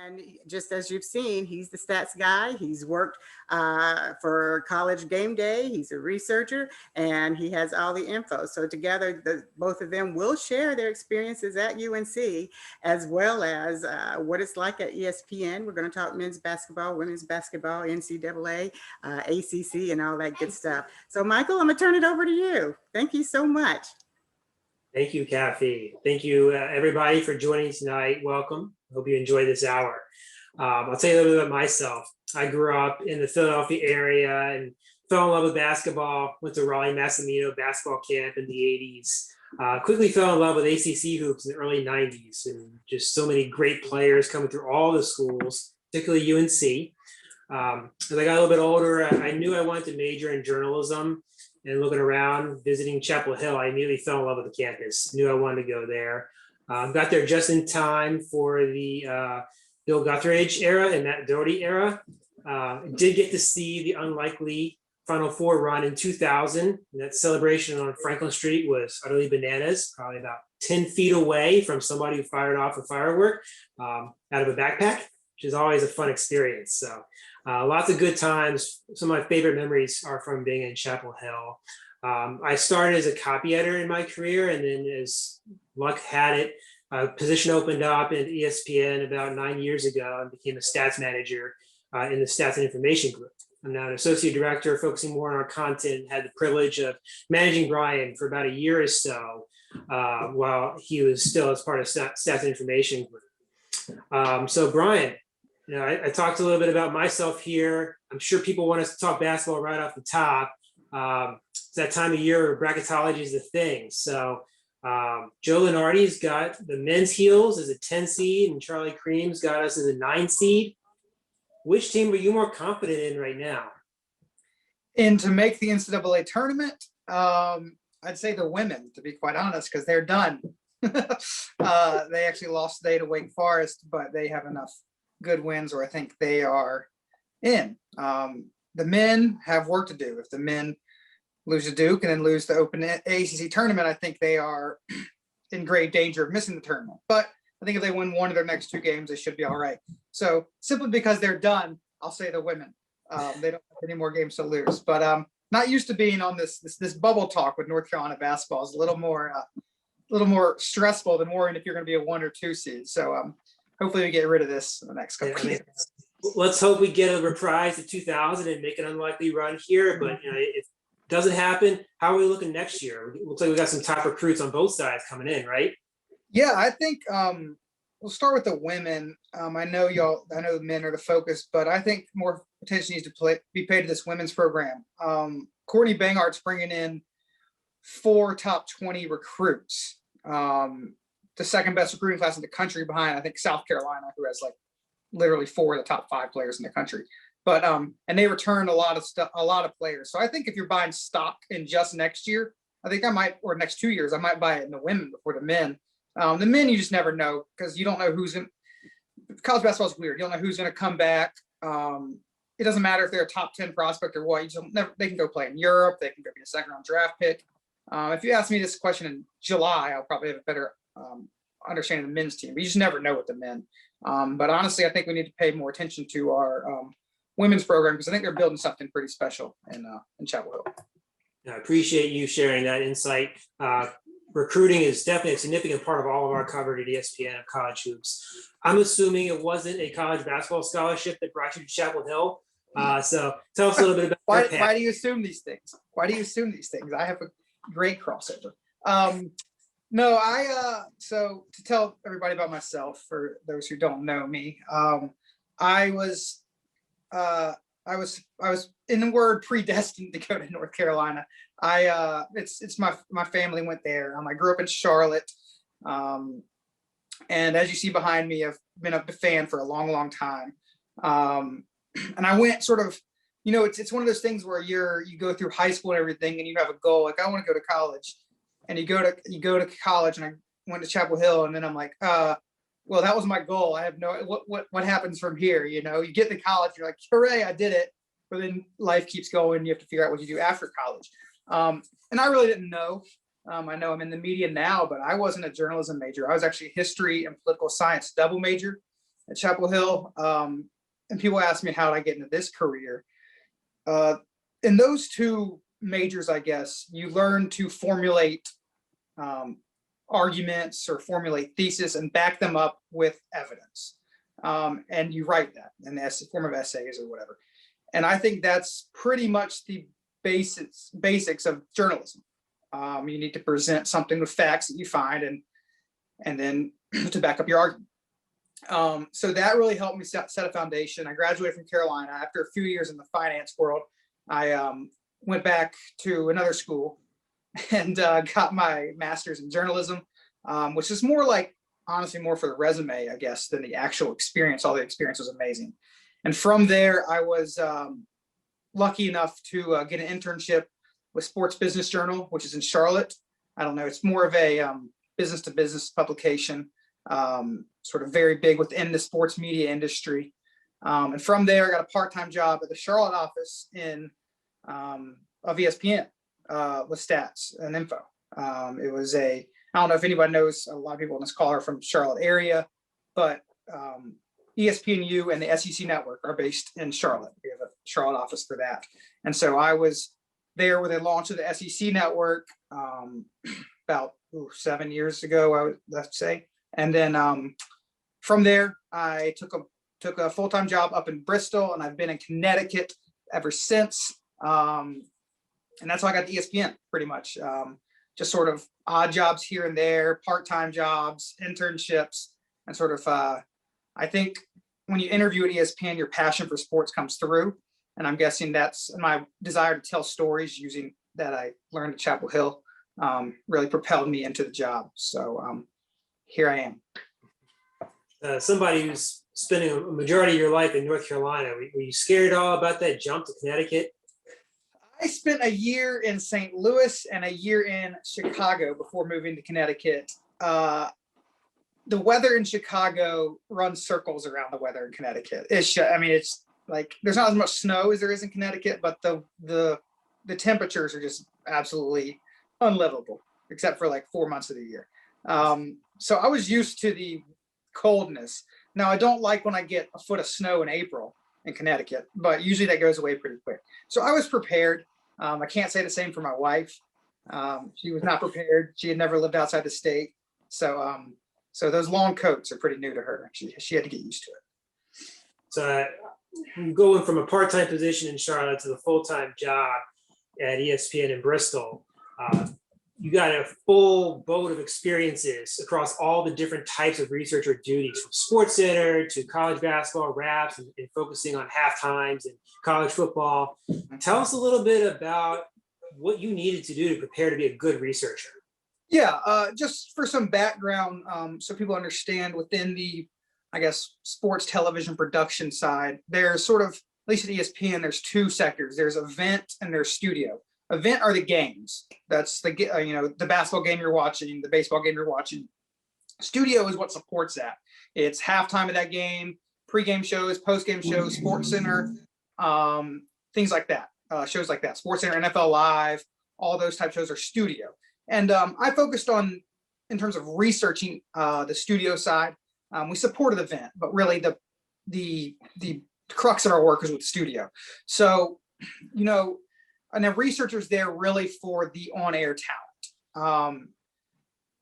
And just as you've seen, he's the stats guy. He's worked for College Game Day. He's a researcher, and he has all the info. So together, both of them will share their experiences at UNC, as well as what it's like at ESPN. We're going to talk men's basketball, women's basketball, NCAA, ACC, and all that good stuff. So Michael, I'm going to turn it over to you. Thank you so much. Thank you, Kathy. Thank you, everybody, for joining tonight. Welcome. Hope you enjoy this hour. I'll tell you a little bit about myself. I grew up in the Philadelphia area and fell in love with basketball. Went to Raleigh Massimino basketball camp in the 80s. Quickly fell in love with ACC hoops in the early 90s, and just so many great players coming through all the schools, particularly UNC. As I got a little bit older, I knew I wanted to major in journalism. And looking around, visiting Chapel Hill, I immediately fell in love with the campus. Knew I wanted to go there. Got there just in time for the Bill Guthridge era and Matt Doherty era. Did get to see the unlikely Final Four run in 2000. And that celebration on Franklin Street was utterly bananas, probably about 10 feet away from somebody who fired off a firework out of a backpack, which is always a fun experience. So lots of good times. Some of my favorite memories are from being in Chapel Hill. I started as a copy editor in my career, and then as luck had it, a position opened up at ESPN about 9 years ago and became a stats manager in the stats and information group. I'm now an associate director focusing more on our content, had the privilege of managing Bryan for about a year or so while he was still as part of stats and information group. So Bryan, you know, I talked a little bit about myself here. I'm sure people want us to talk basketball right off the top. It's that time of year where bracketology is the thing. So Joe Lenardi's got the men's heels as a 10 seed, and Charlie Cream's got us as a 9 seed. Which team are you more confident in right now? And to make the NCAA tournament, I'd say the women, to be quite honest, because they're done. They actually lost today to Wake Forest, but they have enough good wins where I think they are in. The men have work to do. If the men lose to Duke and then lose the Open ACC tournament, I think they are in grave danger of missing the tournament. But I think if they win one of their next 2 games, they should be all right. So simply because they're done, I'll say the women. They don't have any more games to lose. But not used to being on this bubble talk with North Carolina basketball. Is a little more stressful than worrying if you're going to be a 1 or 2 seed. So hopefully we get rid of this in the next couple of years. Let's hope we get a reprise of 2000 and make an unlikely run here. But you know, if it doesn't happen, how are we looking next year? It looks like we got some top recruits on both sides coming in, right? Yeah, I think we'll start with the women. I know the men are the focus, but I think more attention needs to be paid to this women's program. Courtney Bangart's bringing in 4 top 20 recruits. The second best recruiting class in the country behind, I think, South Carolina, who has like literally 4 of the top 5 players in the country. But and they returned a lot of players. So I think if you're buying stock in just next year, I think I might, or next 2 years, I might buy it in the women before the men. The men, you just never know, because you don't know who's in. College basketball is weird. You don't know who's going to come back. It doesn't matter if they're a top 10 prospect or what. You just never. They can go play in Europe. They can go be a second-round draft pick. If you ask me this question in July, I'll probably have a better understanding of the men's team. But you just never know with the men. But honestly, I think we need to pay more attention to our women's program, because I think they're building something pretty special in Chapel Hill. I appreciate you sharing that insight. Recruiting is definitely a significant part of all of our coverage at ESPN of college hoops. I'm assuming it wasn't a college basketball scholarship that brought you to Chapel Hill. So tell us a little bit about why do you assume these things? I have a great crossover. No, so to tell everybody about myself, for those who don't know me, I was in the word predestined to go to North Carolina. It's my family went there. I grew up in Charlotte. And as you see behind me, I've been a fan for a long, long time. And I went sort of, you know, it's one of those things where you go through high school and everything, and you have a goal, like I want to go to college, and you go to college, and I went to Chapel Hill, and then I'm like, well, that was my goal. I have no, what happens from here? You know, you get to college, you're like, hooray, I did it. But then life keeps going. You have to figure out what you do after college. And I really didn't know. I know I'm in the media now, but I wasn't a journalism major. I was actually a history and political science double major. at Chapel Hill. And people ask me how did I get into this career. In those two majors, I guess, you learn to formulate arguments or formulate thesis and back them up with evidence. And you write that in the form of essays or whatever. And I think that's pretty much the basics of journalism. You need to present something with facts that you find and then to back up your argument. So that really helped me set a foundation. I graduated from Carolina. After a few years in the finance world, I went back to another school and got my master's in journalism, which is more like, honestly, more for the resume, I guess, than the actual experience. All the experience was amazing. And from there, I was lucky enough to get an internship with Sports Business Journal, which is in Charlotte. I don't know, it's more of a business to business publication, sort of very big within the sports media industry. And from there, I got a part-time job at the Charlotte office of ESPN with stats and info. It was I don't know if anybody knows, a lot of people in this call are from Charlotte area, but ESPNU and the SEC network are based in Charlotte. We have a Charlotte office for that. And so I was there with the launch of the SEC network about 7 years ago, I would have to say. And then from there, I took a full-time job up in Bristol, and I've been in Connecticut ever since. And that's how I got to ESPN, pretty much. Just sort of odd jobs here and there, part-time jobs, internships, and sort of, I think when you interview at ESPN, your passion for sports comes through. And I'm guessing that's my desire to tell stories using that I learned at Chapel Hill really propelled me into the job. So here I am. Somebody who's spending a majority of your life in North Carolina, were you scared at all about that jump to Connecticut? I spent a year in St. Louis and a year in Chicago before moving to Connecticut. The weather in Chicago runs circles around the weather in Connecticut. It's like there's not as much snow as there is in Connecticut, but the temperatures are just absolutely unlivable, except for like 4 months of the year. So I was used to the coldness. Now, I don't like when I get a foot of snow in April in Connecticut, but usually that goes away pretty quick. So I was prepared. I can't say the same for my wife. She was not prepared. She had never lived outside the state. So those long coats are pretty new to her. She had to get used to it. So going from a part-time position in Charlotte to the full-time job at ESPN in Bristol, you got a full boat of experiences across all the different types of researcher duties, from Sports Center to college basketball, raps, and focusing on halftimes and college football. Tell us a little bit about what you needed to do to prepare to be a good researcher. Yeah, just for some background, so people understand within the, I guess, sports television production side, there's sort of, at least at ESPN, there's two sectors. There's event and there's studio. Event are the games. That's the the basketball game you're watching, the baseball game you're watching. Studio is what supports that. It's halftime of that game, pregame shows, postgame shows, Sports Center, things like that. Shows like that, Sports Center, NFL Live, all those type shows are studio. And I focused on, in terms of researching the studio side. We supported the event, but really the crux of our work is with the studio. So, and then researchers there really for the on-air talent.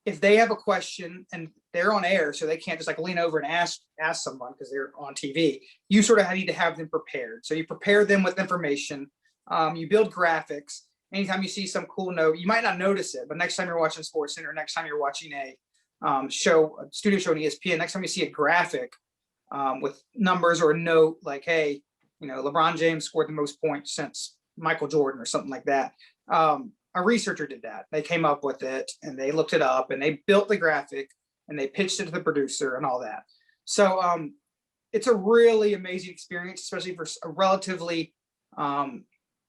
If they have a question and they're on air, so they can't just like lean over and ask someone because they're on TV, you sort of need to have them prepared. So you prepare them with information, you build graphics. Anytime you see some cool note, you might not notice it, but next time you're watching Sports Center, next time you're watching a studio show on ESPN, next time you see a graphic with numbers or a note like, hey, LeBron James scored the most points since Michael Jordan or something like that. A researcher did that. They came up with it and they looked it up and they built the graphic and they pitched it to the producer and all that. So it's a really amazing experience, especially for a relatively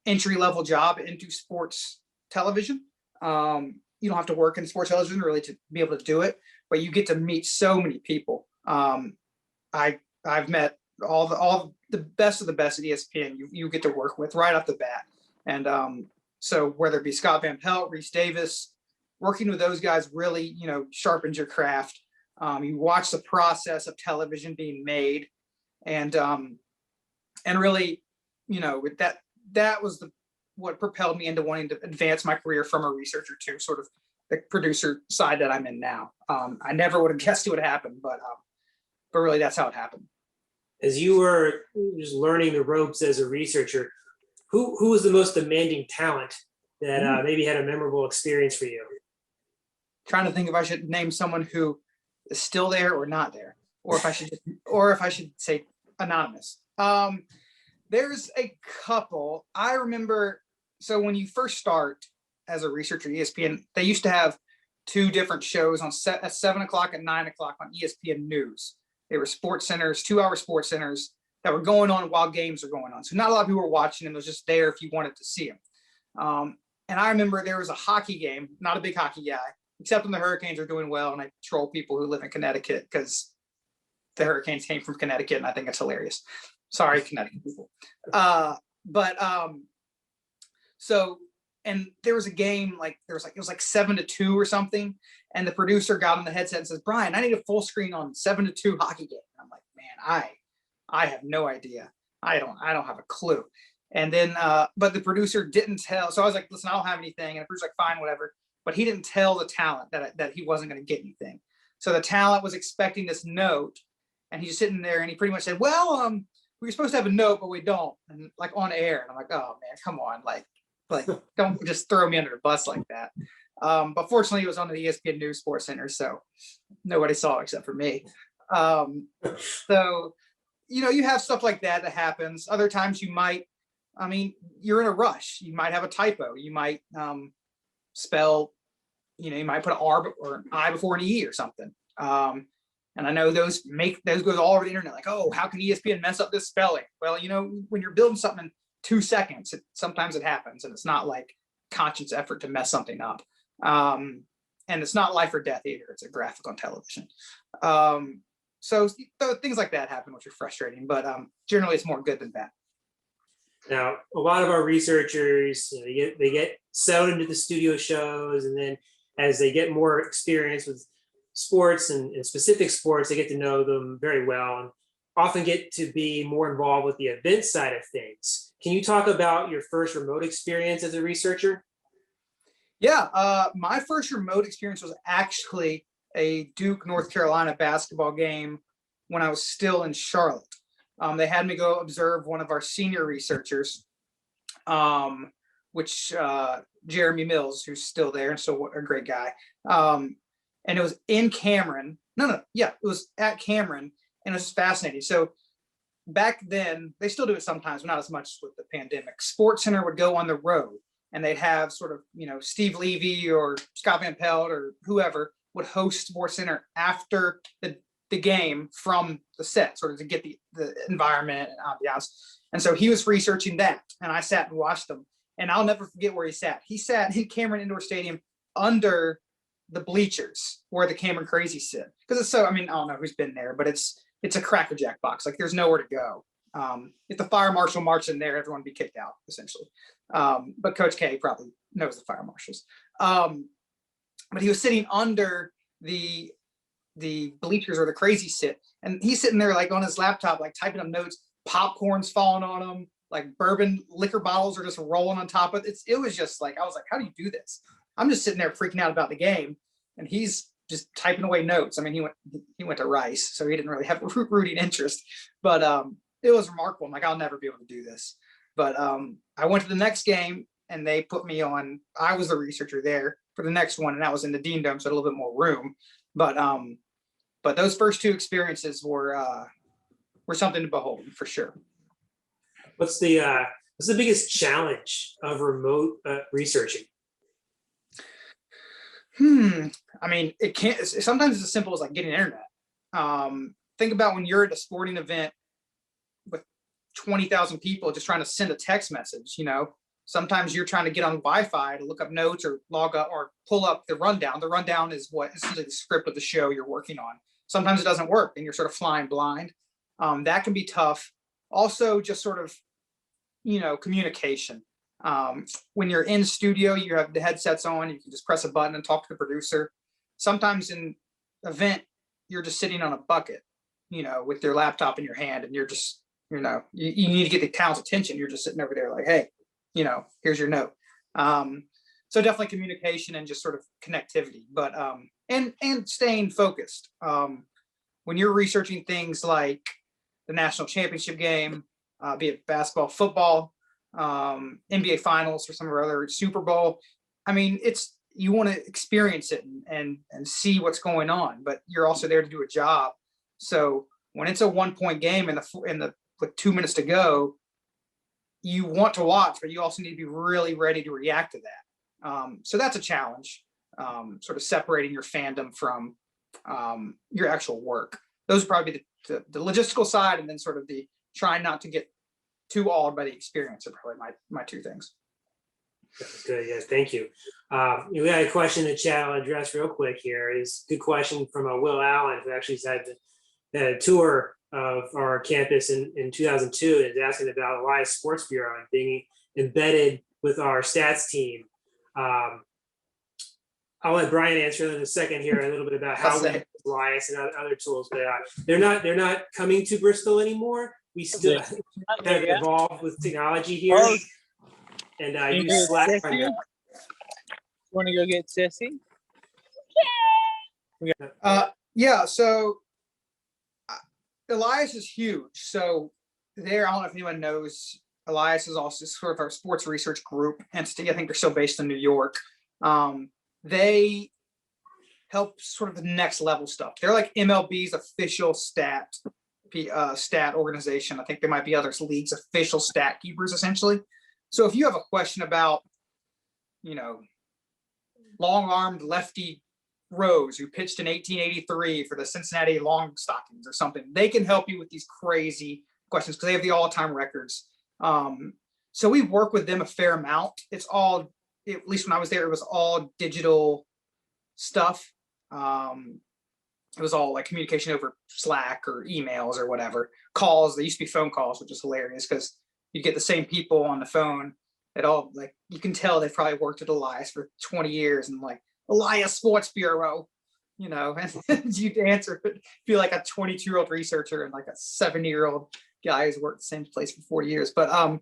entry-level job into sports television. You don't have to work in sports television really to be able to do it, but you get to meet so many people. I've met all the best of the best at ESPN. You get to work with right off the bat. And so whether it be Scott Van Pelt, Reese Davis, working with those guys really, sharpens your craft. You watch the process of television being made, and really, that was what propelled me into wanting to advance my career from a researcher to sort of the producer side that I'm in now. I never would have guessed it would happen, but really that's how it happened. As you were just learning the ropes as a researcher, who was the most demanding talent that maybe had a memorable experience for you? Trying to think if I should name someone who is still there or not there, or if I should say anonymous. There's a couple. I remember, so when you first start as a researcher at ESPN, they used to have two different shows on set at 7 o'clock and 9 o'clock on ESPN News. They were sports centers, 2-hour sports centers that were going on while games were going on. So not a lot of people were watching them. It was just there if you wanted to see them. And I remember there was a hockey game, not a big hockey guy, except when the Hurricanes are doing well, and I troll people who live in Connecticut because the Hurricanes came from Connecticut, and I think it's hilarious. Sorry, Connecticut people. So, and there was a game, it was like 7-2 or something, and the producer got on the headset and says, "Bryan, I need a full screen on 7-2 hockey game." And I'm like, man, I have no idea. I don't have a clue. And then, but the producer didn't tell. So I was like, "Listen, I don't have anything." And the producer's like, "Fine, whatever." But he didn't tell the talent that he wasn't going to get anything. So the talent was expecting this note, and he's sitting there, and he pretty much said, "Well, we were supposed to have a note, but we don't," and on air. And I'm like, "Oh man, come on, don't just throw me under the bus like that." But fortunately, it was on the ESPN News Sports Center, so nobody saw it except for me. So, you have stuff like that happens. Other times you might, you're in a rush. You might have a typo. You might spell, you might put an R or an I before an E or something. And I know those goes all over the internet. Like, "Oh, how can ESPN mess up this spelling?" Well, when you're building something in 2 seconds, sometimes it happens, and it's not like conscious effort to mess something up. And it's not life or death either. It's a graphic on television. So things like that happen, which are frustrating, but generally it's more good than bad. Now, a lot of our researchers, they get settled into the studio shows, and then as they get more experience with sports and specific sports, they get to know them very well and often get to be more involved with the event side of things. Can you talk about your first remote experience as a researcher? Yeah, my first remote experience was actually a Duke, North Carolina basketball game when I was still in Charlotte. They had me go observe one of our senior researchers, which Jeremy Mills, who's still there and still a great guy. And it was in Cameron. It was at Cameron, and it was fascinating. So back then, they still do it sometimes, but not as much with the pandemic. Sports Center would go on the road, and they'd have sort of, Steve Levy or Scott Van Pelt or whoever would host Sports Center after the game from the set, sort of to get the environment and ambiance. And so he was researching that, and I sat and watched him. And I'll never forget where he sat. He sat in Cameron Indoor Stadium under the bleachers where the Cameron Crazy sit. Because it's I don't know who's been there, but it's a Cracker Jack box. Like, there's nowhere to go. If the fire marshal marched in there, everyone would be kicked out, essentially. But Coach K probably knows the fire marshals. But he was sitting under the bleachers where the Crazy sit. And he's sitting there on his laptop, typing up notes, popcorn's falling on him, bourbon liquor bottles are just rolling on top of it. It was just I was like, how do you do this? I'm just sitting there freaking out about the game, and he's just typing away notes. He went to Rice, so he didn't really have a rooting interest, but it was remarkable. I'm like, I'll never be able to do this. But I went to the next game, and they put me on. I was the researcher there for the next one, and that was in the Dean Dome, so a little bit more room. But those first two experiences were something to behold for sure. What's the biggest challenge of remote researching? It can't. Sometimes it's as simple as getting internet. Think about when you're at a sporting event with 20,000 people just trying to send a text message. Sometimes you're trying to get on Wi-Fi to look up notes or log up or pull up the rundown. The rundown is essentially the script of the show you're working on. Sometimes it doesn't work, and you're sort of flying blind. That can be tough. Also, just sort of, communication. When you're in studio, you have the headsets on, you can just press a button and talk to the producer. Sometimes in event you're just sitting on a bucket, with your laptop in your hand, and you're just, you need to get the talent's attention. You're just sitting over there like, hey, here's your note. So definitely communication and just sort of connectivity, but and staying focused. When you're researching things like the national championship game, be it basketball, football, NBA finals, or some other Super Bowl, I mean, you want to experience it and see what's going on, but you're also there to do a job. So when it's a 1-point game with 2 minutes to go, you want to watch, but you also need to be really ready to react to that. So that's a challenge, sort of separating your fandom from your actual work. Those would probably be the logistical side, and then sort of the trying not to get too awed by the experience are probably my two things. That's good. Yes, thank you. We got a question in the chat I'll address real quick here. Is good question from Will Allen, who actually had a tour of our campus in 2002, and is asking about Elias Sports Bureau and being embedded with our stats team. I'll let Bryan answer in a second here a little bit about how we use Elias and other tools, but they're not coming to Bristol anymore. We still have evolved with technology here, and use Slack. Want to go get Sissy? Yeah. So Elias is huge. So I don't know if anyone knows, Elias is also sort of our sports research group entity. I think they're still based in New York. They help sort of the next level stuff. They're like MLB's official stat organization. I think there might be other leagues' official stat keepers, essentially. So if you have a question about, long-armed lefty Rose, who pitched in 1883 for the Cincinnati Long Stockings or something, they can help you with these crazy questions because they have the all-time records. So we work with them a fair amount. It's all, at least when I was there, it was all digital stuff. It was all like communication over Slack or emails or whatever. Calls, they used to be phone calls, which is hilarious because you get the same people on the phone at all. Like, you can tell they've probably worked at Elias for 20 years and like, Elias Sports Bureau, and you'd answer, feel like a 22-year-old researcher and like a 70-year-old guy who's worked the same place for 40 years. But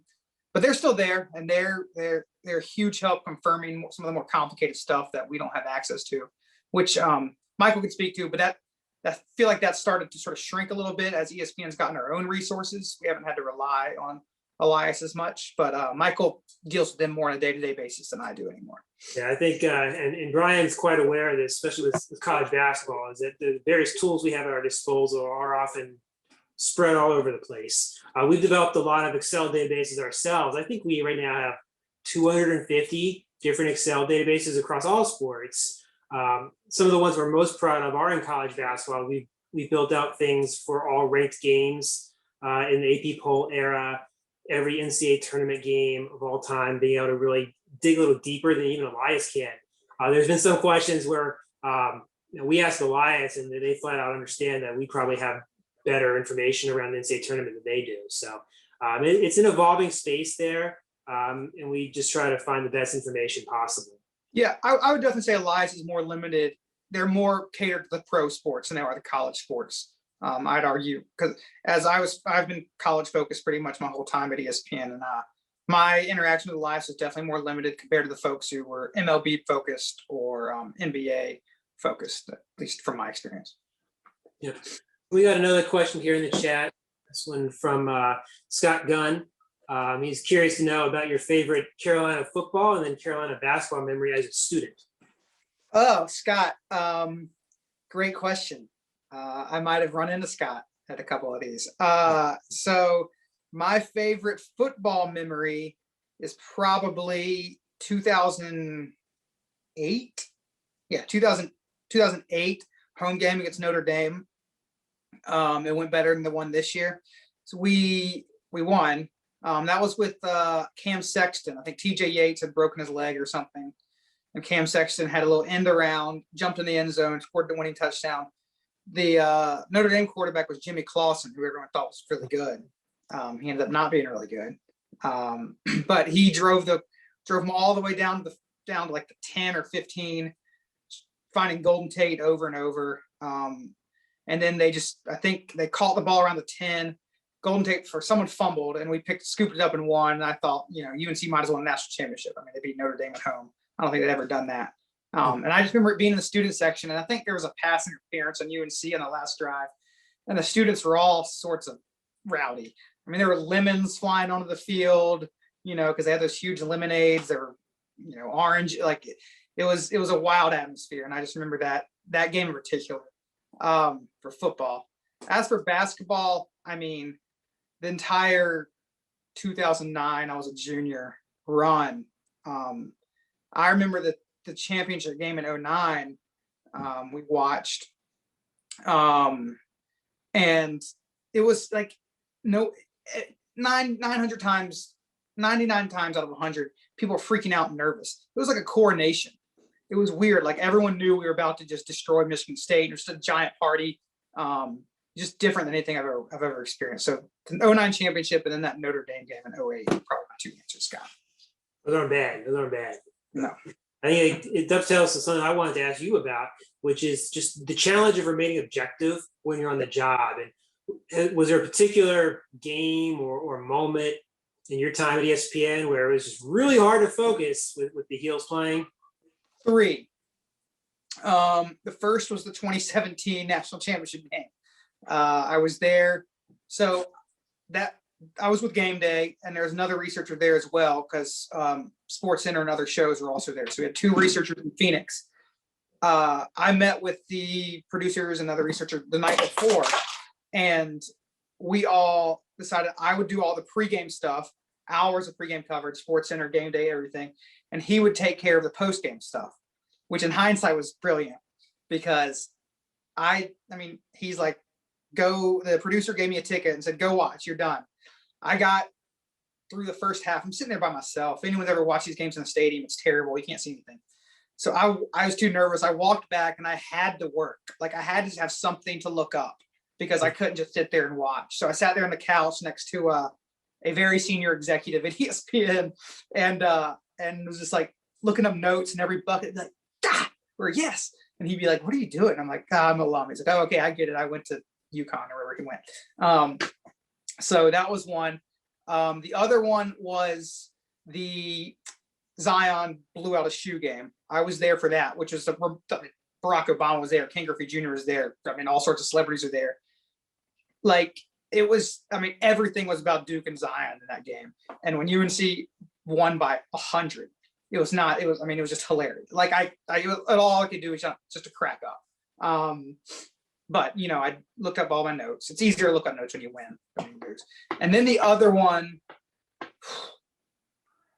they're still there, and they're a huge help confirming some of the more complicated stuff that we don't have access to, which Michael could speak to. But I feel like that started to sort of shrink a little bit as ESPN's gotten our own resources. We haven't had to rely on Elias as much, but Michael deals with them more on a day-to-day basis than I do anymore. Yeah, I think, and Bryan's quite aware of this, especially with college basketball, is that the various tools we have at our disposal are often spread all over the place. We've developed a lot of Excel databases ourselves. I think we right now have 250 different Excel databases across all sports. Some of the ones we're most proud of are in college basketball. We built out things for all ranked games in the AP poll era, every NCAA tournament game of all time, being able to really dig a little deeper than even Elias can. There's been some questions where we asked Elias, and they flat out understand that we probably have better information around the NCAA tournament than they do. So it's an evolving space there, and we just try to find the best information possible. Yeah, I would definitely say Elias is more limited. They're more catered to the pro sports than they are the college sports. I'd argue, because I've been college focused pretty much my whole time at ESPN, and my interaction with Elias is definitely more limited compared to the folks who were MLB focused or NBA focused, at least from my experience. Yeah, we got another question here in the chat. This one from Scott Gunn. He's curious to know about your favorite Carolina football and then Carolina basketball memory as a student. Oh, Scott, great question. I might have run into Scott at a couple of these. So my favorite football memory is probably 2008. Yeah, 2008 home game against Notre Dame. It went better than the one this year. So we won. That was with Cam Sexton. I think TJ Yates had broken his leg or something. And Cam Sexton had a little end around, jumped in the end zone, scored the winning touchdown. The Notre Dame quarterback was Jimmy Clausen, who everyone thought was really good. He ended up not being really good. But he drove them all the way down to like the 10 or 15, finding Golden Tate over and over. And then I think they caught the ball around the 10. Golden Tate for someone fumbled, and we scooped it up and won. And I thought, UNC might as well win a national championship. I mean, they beat Notre Dame at home. I don't think they'd ever done that. And I just remember it being in the student section, and I think there was a pass interference on UNC on the last drive, and the students were all sorts of rowdy. I mean, there were lemons flying onto the field, because they had those huge lemonades. They were, orange. Like it was a wild atmosphere, and I just remember that game in particular for football. As for basketball, I mean, the entire 2009, I was a junior run. I remember the championship game in 2009 we watched. And it was like 900 times, 99 times out of 100, people were freaking out and nervous. It was like a coronation. It was weird. Like everyone knew we were about to just destroy Michigan State. It was just a giant party. Just different than anything I've ever experienced. So the 2009 championship and then that Notre Dame game in 2008, probably my two answers, Scott. Those aren't bad. No. I think it dovetails to something I wanted to ask you about, which is just the challenge of remaining objective when you're on the job. And was there a particular game or moment in your time at ESPN where it was just really hard to focus with the Heels playing? 3. The first was the 2017 national championship game. I was there. So that I was with Game Day, and there's another researcher there as well, because Sports Center and other shows were also there. So we had 2 researchers in Phoenix. I met with the producers and other researchers the night before, and we all decided I would do all the pregame stuff, hours of pregame coverage, Sports Center, Game Day, everything, and he would take care of the postgame stuff, which in hindsight was brilliant, because I mean, he's like, the producer gave me a ticket and said, go watch, you're done. I got through the first half. I'm sitting there by myself. If anyone's ever watched these games in the stadium, it's terrible. You can't see anything. So I was too nervous. I walked back and I had to work. Like I had to have something to look up because I couldn't just sit there and watch. So I sat there on the couch next to a very senior executive at ESPN and was just like looking up notes and every bucket, like, God, or yes. And he'd be like, what are you doing? And I'm like, I'm an alum. He's like, oh, okay, I get it. I went to UConn or wherever he went. So that was one. The other one was the Zion blew out a shoe game. I was there for that, which was Barack Obama was there. Ken Griffey Jr. was there. I mean, all sorts of celebrities are there. Like it was, I mean, everything was about Duke and Zion in that game. And when UNC won by 100, it was just hilarious. Like all I could do was just to crack up. But I looked up all my notes. It's easier to look up notes when you win than when you lose. And then the other one,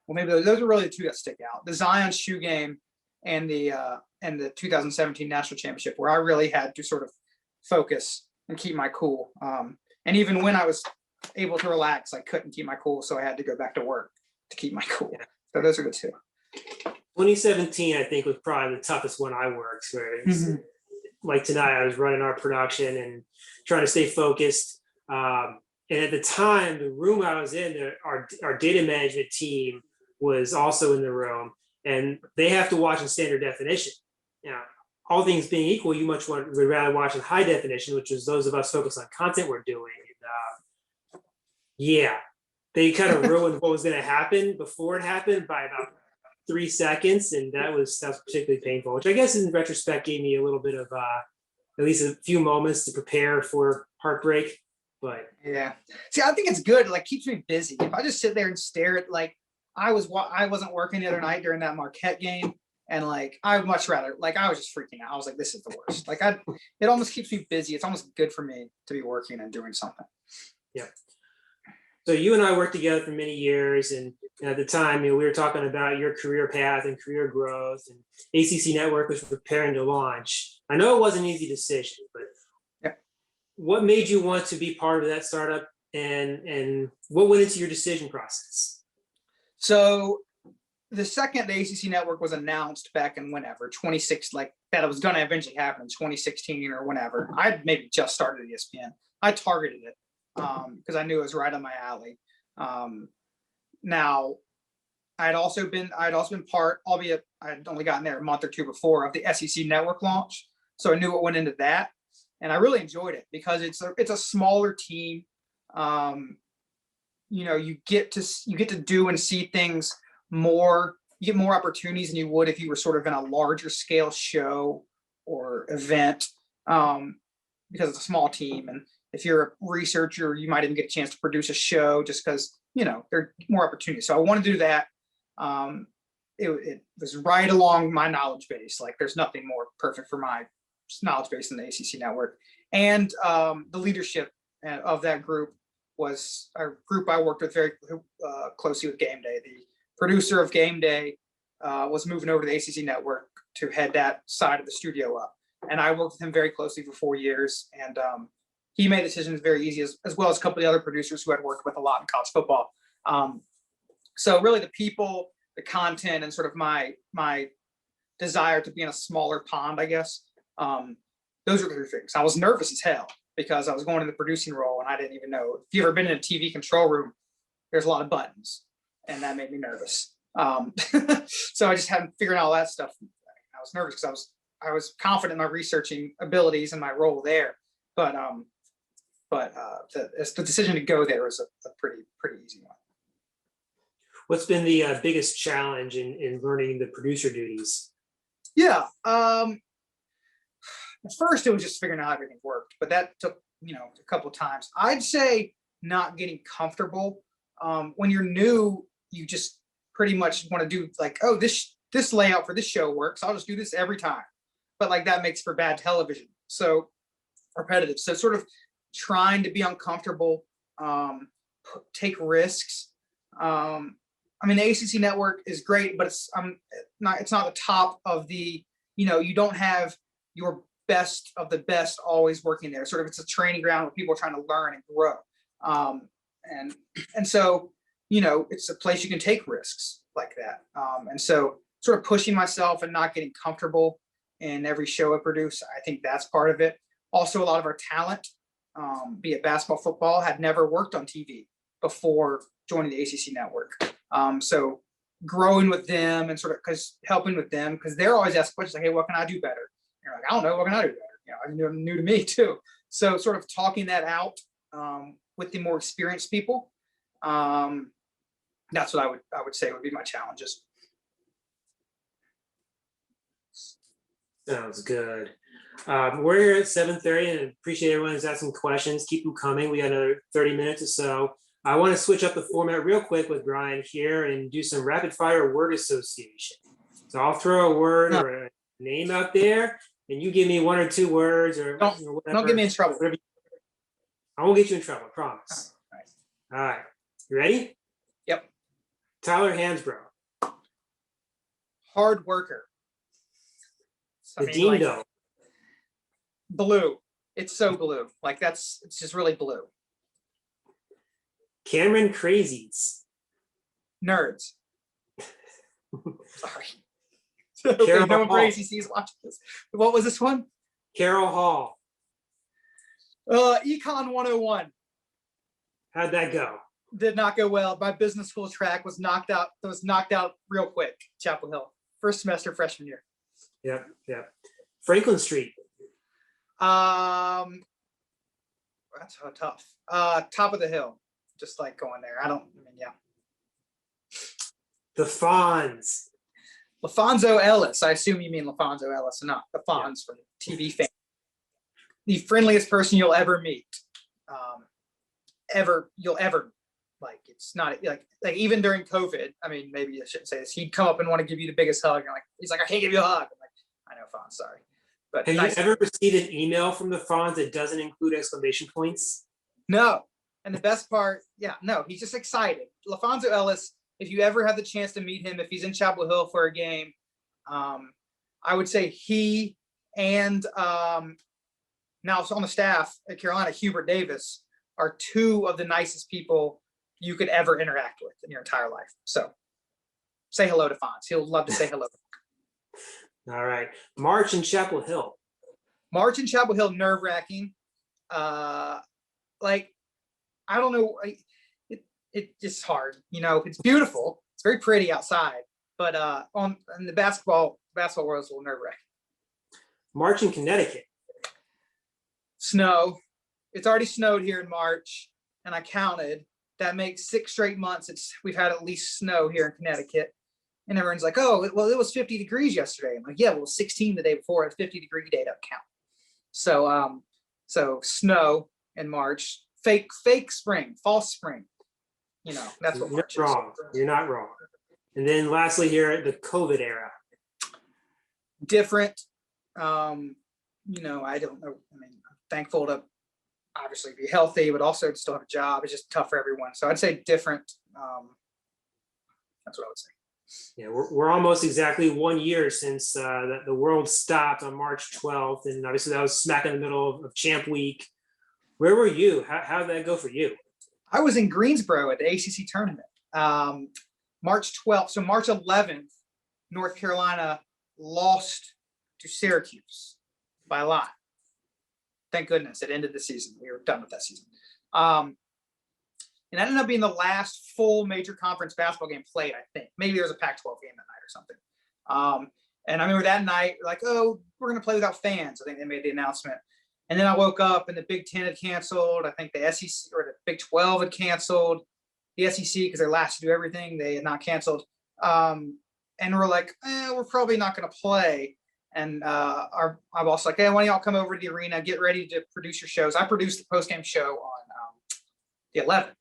well, maybe those are really the 2 that stick out: the Zion shoe game and the 2017 national championship, where I really had to sort of focus and keep my cool. And even when I was able to relax, I couldn't keep my cool, so I had to go back to work to keep my cool. So those are the 2. 2017, I think, was probably the toughest one I worked. Where like tonight, I was running our production and trying to stay focused. And at the time, the room I was in, our data management team was also in the room, and they have to watch in standard definition. Now, all things being equal, you would rather watch in high definition, which is those of us focused on content we're doing. And, they kind of ruined what was going to happen before it happened by about 3 seconds, and that was particularly painful, which I guess in retrospect gave me a little bit of at least a few moments to prepare for heartbreak. But yeah, see, I think it's good. It like keeps me busy. If I just sit there and stare at, like, I wasn't working the other night during that Marquette game, and like I would much rather, like, I was just freaking out. I was like, this is the worst. Like it almost keeps me busy. It's almost good for me to be working and doing something. Yeah. So you and I worked together for many years, and at the time, we were talking about your career path and career growth, and ACC Network was preparing to launch. I know it wasn't an easy decision, but what made you want to be part of that startup, and what went into your decision process? So the second the ACC Network was announced back in whenever, 26, like that it was going to eventually happen in 2016 or whenever, I had maybe just started at ESPN. I targeted it because I knew it was right on my alley. Now, I had also been part, albeit I had only gotten there a month or 2 before, of the SEC Network launch. So I knew what went into that. and I really enjoyed it because it's a smaller team. You get to do and see things more. You get more opportunities than you would if you were sort of in a larger scale show or event, because it's a small team. And if you're a researcher, you might even get a chance to produce a show just because there are more opportunities. So I want to do that. It was right along my knowledge base. Like there's nothing more perfect for my knowledge base than the ACC network. And the leadership of that group was a group I worked with very closely with Game Day. The producer of Game Day was moving over to the ACC network to head that side of the studio up. And I worked with him very closely for 4 years. And he made decisions very easy, as well as a couple of the other producers who I'd worked with a lot in college football. So really the people, the content, and sort of my desire to be in a smaller pond, I guess. Those are the three things. I was nervous as hell because I was going in the producing role and I didn't even know. If you've ever been in a TV control room, there's a lot of buttons, and that made me nervous. So I just hadn't figured out all that stuff. I was nervous because I was confident in my researching abilities and my role there, but the decision to go there was a pretty easy one. What's been the biggest challenge in learning the producer duties? Yeah. At first, it was just figuring out how everything worked, but that took a couple of times. I'd say not getting comfortable. When you're new, you just pretty much want to do like, oh, this layout for this show works. I'll just do this every time. But like that makes for bad television. So repetitive. So sort of trying to be uncomfortable, take risks. The ACC network is great, but it's not the top of the, you don't have your best of the best always working there. Sort of it's a training ground where people are trying to learn and grow. And so, it's a place you can take risks like that. And so sort of pushing myself and not getting comfortable in every show I produce, I think that's part of it. Also, a lot of our talent, be it basketball, football, had never worked on TV before joining the ACC network. So growing with them and sort of helping with them, because they're always asking questions like, hey, what can I do better? And you're like, I don't know, what can I do better? I know, new to me too. So sort of talking that out with the more experienced people. That's what I would say would be my challenges. Sounds good. We're here at 7:30 and appreciate everyone who's asking questions. Keep them coming. We got another 30 minutes or so. I want to switch up the format real quick with Bryan here and do some rapid fire word association. So I'll throw a word or a name out there and you give me one or two words or whatever. Don't get me in trouble. I won't get you in trouble, I promise. All right. You ready? Yep. Tyler Hansbrough. Hard worker. Dingo. Blue. It's so blue. Like it's just really blue. Cameron Crazies. Nerds. Sorry. Okay, no one crazy sees watching this. What was this one? Carol Hall. Econ 101. How'd that go? Did not go well. My business school track was knocked out. It was knocked out real quick. Chapel Hill. First semester, freshman year. Yep. Franklin Street. That's so tough. Top of the hill. Just like going there. Yeah. The Fonz. LaFonso Ellis. I assume you mean LaFonso Ellis, not the Fonz from TV fame. The friendliest person you'll ever meet. You'll ever like. It's not like even during COVID. I mean, maybe I shouldn't say this. He'd come up and want to give you the biggest hug. And he's like, I can't give you a hug. I'm like, I know, Fonz, sorry. But have you ever received an email from the Fonz that doesn't include exclamation points? No. And the best part, no, he's just excited. LaFonso Ellis, if you ever have the chance to meet him, if he's in Chapel Hill for a game, I would say he and now on the staff at Carolina, Hubert Davis, are two of the nicest people you could ever interact with in your entire life. So say hello to Fonz. He'll love to say hello. All right. March in Chapel Hill. March in Chapel Hill, nerve-wracking. I don't know. It's just hard. It's beautiful. It's very pretty outside, but in the basketball world, it's a little nerve-wracking. March in Connecticut. Snow. It's already snowed here in March, and I counted. That makes 6 straight months we've had at least snow here in Connecticut. And everyone's like, oh, well, it was 50 degrees yesterday. I'm like, yeah, well, 16 the day before, a 50-degree day doesn't count. So snow in March, fake spring, false spring. That's what March is. Wrong. You're not wrong. And then lastly here, the COVID era. Different. I don't know. I mean, I'm thankful to obviously be healthy, but also to still have a job. It's just tough for everyone. So I'd say different. That's what I would say. Yeah, we're almost exactly 1 year since the world stopped on March 12th. And obviously that was smack in the middle of Champ Week. Where were you? How did that go for you? I was in Greensboro at the ACC tournament. March 12th. So March 11th, North Carolina lost to Syracuse by a lot. Thank goodness it ended the season. We were done with that season. And that ended up being the last full major conference basketball game played, I think. Maybe there was a Pac-12 game that night or something. And I remember that night, like, oh, we're going to play without fans. I think they made the announcement. And then I woke up and the Big Ten had canceled. I think the SEC or the Big 12 had canceled. The SEC, because they're last to do everything, they had not canceled. And we're like, we're probably not going to play. And our boss was like, hey, why don't y'all come over to the arena, get ready to produce your shows. I produced the post-game show on the 11th.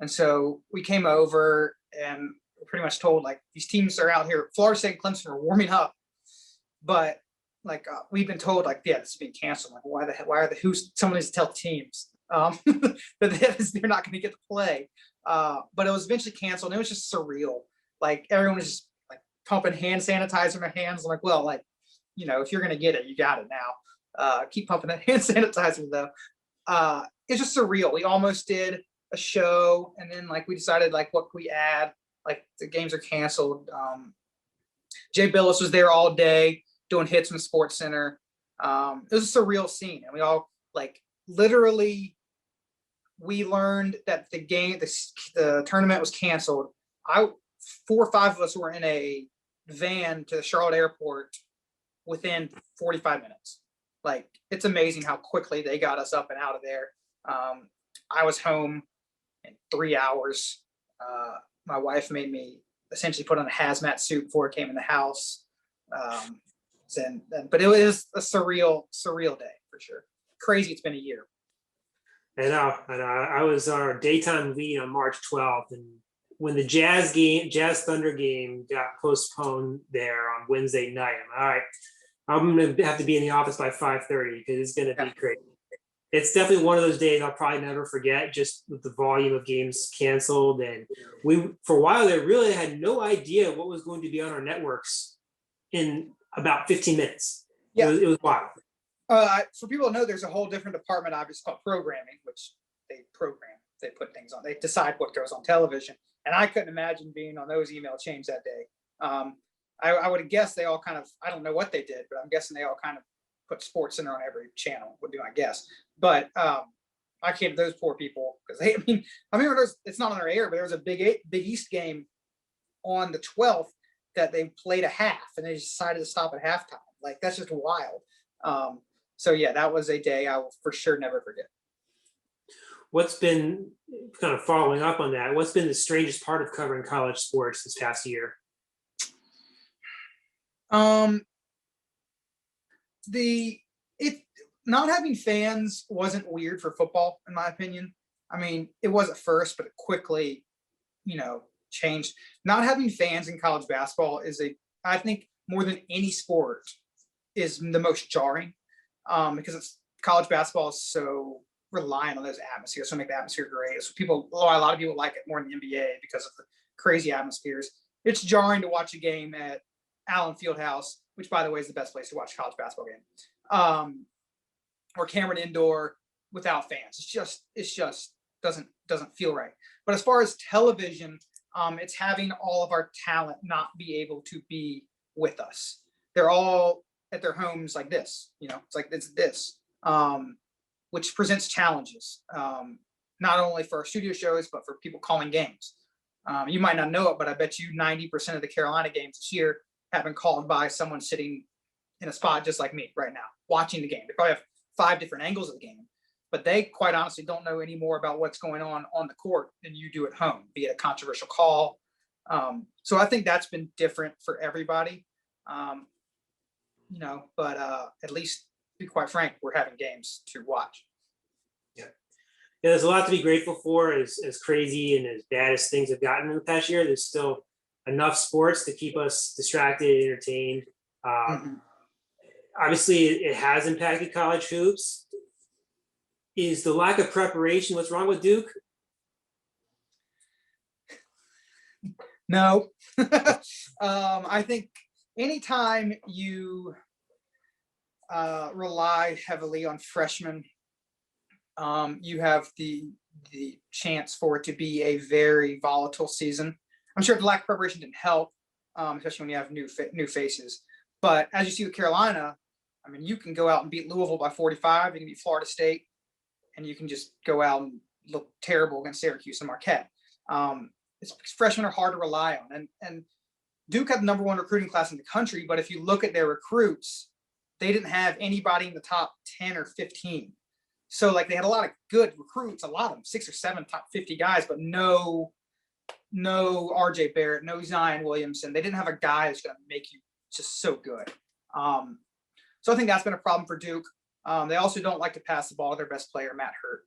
And so we came over and we're pretty much told, like, these teams are out here. Florida State and Clemson are warming up. But, like, we've been told, like, yeah, this is being canceled. Like, someone needs to tell the teams that they're not going to get to play. But it was eventually canceled. And it was just surreal. Like, everyone was just, like, pumping hand sanitizer in their hands. I'm like, well, like, if you're going to get it, you got it now. Keep pumping that hand sanitizer, though. It's just surreal. We almost did a show, and then, like, we decided, like, what could we add? Like, the games are canceled. Jay Billis was there all day doing hits from Sports Center. It was a surreal scene, and we all, like, literally, we learned that the tournament was canceled. 4 or 5 of us were in a van to the Charlotte airport within 45 minutes. Like, it's amazing how quickly they got us up and out of there. I was home in 3 hours. My wife made me essentially put on a hazmat suit before it came in the house. But it was a surreal day for sure. Crazy, it's been a year. I know. I was our daytime lead on March 12th, and when the Jazz Thunder game got postponed there on Wednesday night, I'm all right. I'm gonna have to be in the office by 5:30 because it's gonna be crazy. It's definitely one of those days I'll probably never forget, just with the volume of games canceled. And we, for a while there, really had no idea what was going to be on our networks in about 15 minutes. Yeah. It was wild. For people to know, there's a whole different department, obviously, called programming, which they put things on. They decide what goes on television. And I couldn't imagine being on those email chains that day. I would have guessed they all kind of, I don't know what they did, but I'm guessing they all kind of put Sports Center on every channel, would be my guess. But I came to those poor people because I remember it's not on their air, but there was a Big East game on the 12th that they played a half and they decided to stop at halftime. Like, that's just wild. So yeah, that was a day I will for sure never forget. What's been, kind of following up on that, what's been the strangest part of covering college sports this past year? Not having fans wasn't weird for football, in my opinion. I mean, it was at first, but it quickly, changed. Not having fans in college basketball I think more than any sport, is the most jarring, because college basketball is so reliant on those atmospheres, so make the atmosphere great. So a lot of people like it more than the NBA because of the crazy atmospheres. It's jarring to watch a game at Allen Fieldhouse, which, by the way, is the best place to watch a college basketball game, or Cameron Indoor without fans. It's just doesn't feel right. But as far as television, it's having all of our talent not be able to be with us. They're all at their homes like this, it's this, which presents challenges, not only for our studio shows, but for people calling games. You might not know it, but I bet you 90% of the Carolina games this year have been called by someone sitting in a spot just like me right now, watching the game. They probably have 5 different angles of the game, but they quite honestly don't know any more about what's going on the court than you do at home, be it a controversial call. So I think that's been different for everybody, but at least, to be quite frank, we're having games to watch. Yeah, there's a lot to be grateful for. As crazy and as bad as things have gotten in the past year, there's still enough sports to keep us distracted and entertained. Obviously, it has impacted college hoops. Is the lack of preparation what's wrong with Duke? No. I think anytime you rely heavily on freshmen, you have the chance for it to be a very volatile season. I'm sure the lack of preparation didn't help, especially when you have new faces. But as you see with Carolina, I mean, you can go out and beat Louisville by 45, you can beat Florida State, and you can just go out and look terrible against Syracuse and Marquette. Freshmen are hard to rely on. And Duke had the #1 recruiting class in the country, but if you look at their recruits, they didn't have anybody in the top 10 or 15. So like they had a lot of good recruits, a lot of them, 6 or 7 top 50 guys, but no RJ Barrett, no Zion Williamson. They didn't have a guy that's going to make you just so good. So I think that's been a problem for Duke. They also don't like to pass the ball to their best player, Matt Hurt.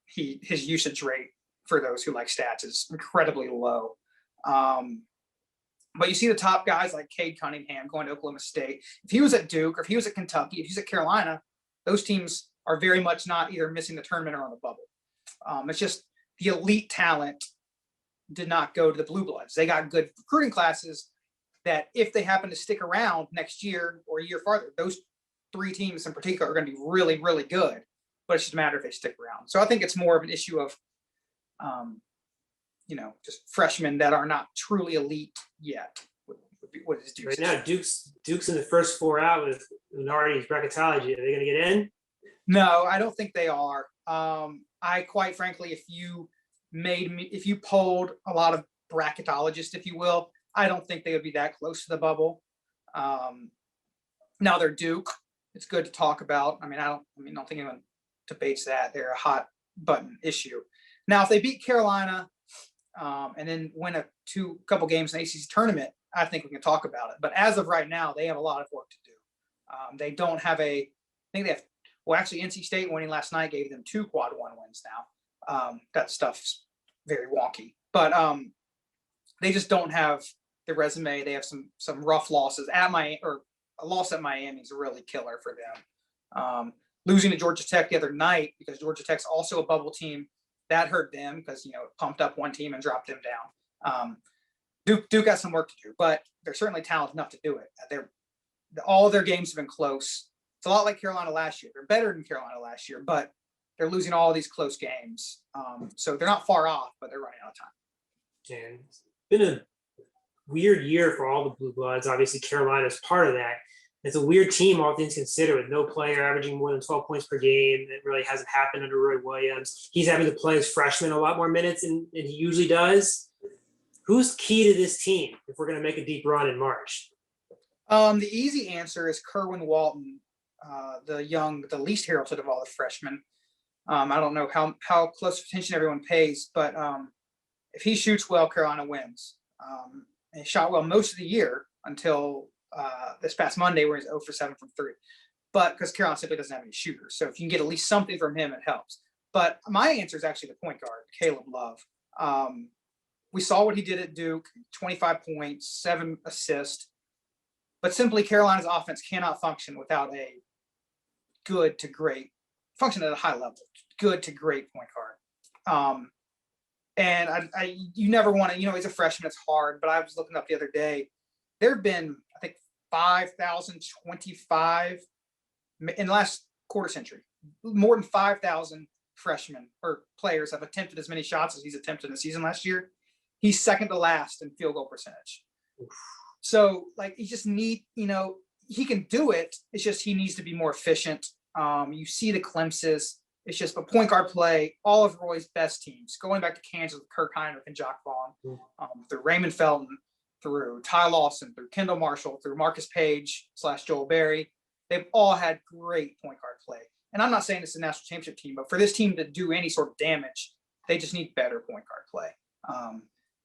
His usage rate, for those who like stats, is incredibly low. But you see the top guys like Cade Cunningham going to Oklahoma State. If he was at Duke, or if he was at Kentucky, if he's at Carolina, those teams are very much not either missing the tournament or on the bubble. It's just the elite talent did not go to the Blue Bloods. They got good recruiting classes that if they happen to stick around next year or a year farther, those 3 teams in particular are going to be really, really good. But it's just a matter if they stick around. So I think it's more of an issue of, just freshmen that are not truly elite yet. What is Duke's? Right now, Duke's in the first 4 out with Lunardi's bracketology. Are they going to get in? No, I don't think they are. I quite frankly, if you polled a lot of bracketologists, if you will, I don't think they would be that close to the bubble. Now they're Duke. It's good to talk about. I don't think anyone debates that. They're a hot button issue. Now, if they beat Carolina and then win a couple games in the ACC tournament, I think we can talk about it. But as of right now, they have a lot of work to do. They don't have actually NC State winning last night gave them 2 quad 1 wins now. That stuff's very wonky. But they just don't have the resume. They have some rough losses a loss at Miami is a really killer for them. Losing to Georgia Tech the other night, because Georgia Tech's also a bubble team, that hurt them because it pumped up one team and dropped them down. Duke got some work to do, but they're certainly talented enough to do it. All their games have been close. It's a lot like Carolina last year. They're better than Carolina last year, but they're losing all these close games. So they're not far off, but they're running out of time. And it's been a weird year for all the Blue Bloods. Obviously, Carolina is part of that. It's a weird team, all things considered, with no player averaging more than 12 points per game. It really hasn't happened under Roy Williams. He's having to play as freshman a lot more minutes than he usually does. Who's key to this team if we're going to make a deep run in March? The easy answer is Kerwin Walton, the least heralded of all the freshmen. I don't know how close attention everyone pays, but if he shoots well, Carolina wins. And he shot well most of the year until this past Monday, where he's 0 for 7 from 3. But because Carolina simply doesn't have any shooters, so if you can get at least something from him, it helps. But my answer is actually the point guard, Caleb Love. We saw what he did at Duke: 25 points, 7 assists. But simply, Carolina's offense cannot function without a good to great, function at a high level, good to great point guard. And you never want to, he's a freshman, it's hard, but I was looking up the other day, there have been, I think, 5,025 in the last quarter century. More than 5,000 freshmen or players have attempted as many shots as he's attempted in the season last year. He's second to last in field goal percentage. Oof. So, he just he can do it. It's just he needs to be more efficient. You see the glimpses. It's just a point guard play. All of Roy's best teams, going back to Kansas with Kirk Heinrich and Jock Vaughn, through Raymond Felton, through Ty Lawson, through Kendall Marshall, through Marcus Page / Joel Berry. they've all had great point guard play. And I'm not saying it's a national championship team, but for this team to do any sort of damage, they just need better point guard play.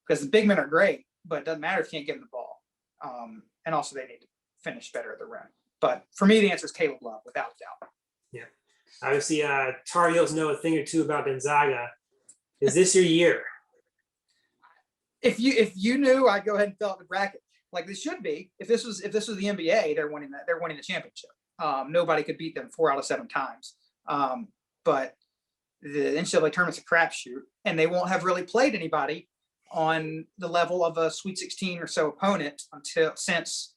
Because the big men are great, but it doesn't matter if you can't get them the ball. And also they need to finish better at the rim. But for me, the answer is Caleb Love, without a doubt. Yeah. Obviously, Tar Heels know a thing or two about Gonzaga. Is this your year? If you knew, I'd go ahead and fill out the bracket like this should be. If this was the NBA, they're winning the championship. Nobody could beat them 4 out of 7 times. But the NCAA tournament's a crapshoot, and they won't have really played anybody on the level of a Sweet 16 or so opponent since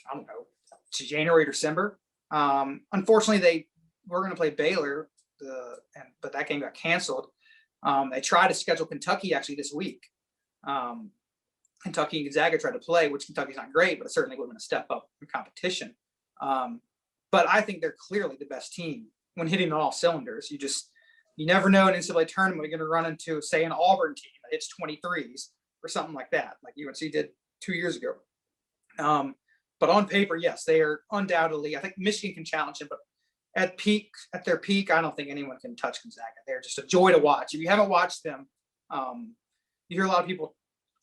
I don't know, to January, December. Unfortunately, they were going to play Baylor, but that game got canceled. They tried to schedule Kentucky actually this week. Kentucky and Gonzaga tried to play, which Kentucky's not great, but it certainly would have been a step up in competition. But I think they're clearly the best team when hitting on all cylinders. You never know in an NCAA tournament you're going to run into, say, an Auburn team that hits 23s or something like that, like UNC did 2 years ago. But on paper, yes, they are undoubtedly. I think Michigan can challenge them, but at their peak, I don't think anyone can touch Gonzaga. They're just a joy to watch. If you haven't watched them, you hear a lot of people,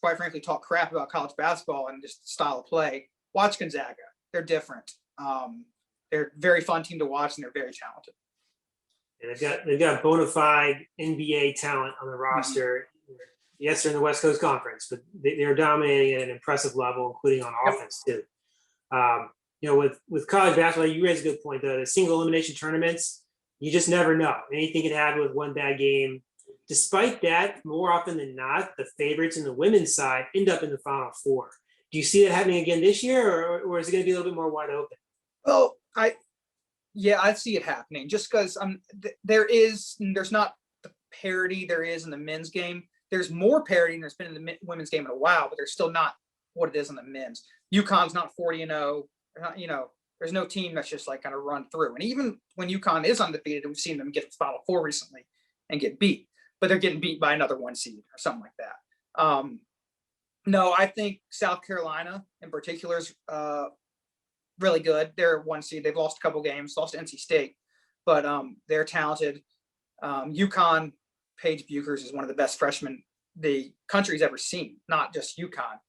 quite frankly, talk crap about college basketball and just the style of play. Watch Gonzaga. They're different. They're a very fun team to watch, and they're very talented. And they've got bona fide NBA talent on the roster. Mm-hmm. Yes, they're in the West Coast Conference, but they're dominating at an impressive level, including on offense too. With college basketball, you raise a good point. The single elimination tournaments, you just never know. Anything can happen with one bad game. Despite that, more often than not, the favorites in the women's side end up in the Final Four. Do you see that happening again this year, or is it going to be a little bit more wide open? Well, I see it happening just because there's not the parity there is in the men's game. There's more parity than there's been in the women's game in a while, but there's still not what it is in the men's. UConn's not 40-0. There's no team that's just like going to run through. And even when UConn is undefeated, we've seen them get to the Final Four recently and get beat, but they're getting beat by another 1 seed or something like that. No, I think South Carolina in particular is really good. They're 1 seed. They've lost a couple games, lost to NC State, but they're talented. UConn, Paige Buchers is one of the best freshmen the country's ever seen, not just UConn.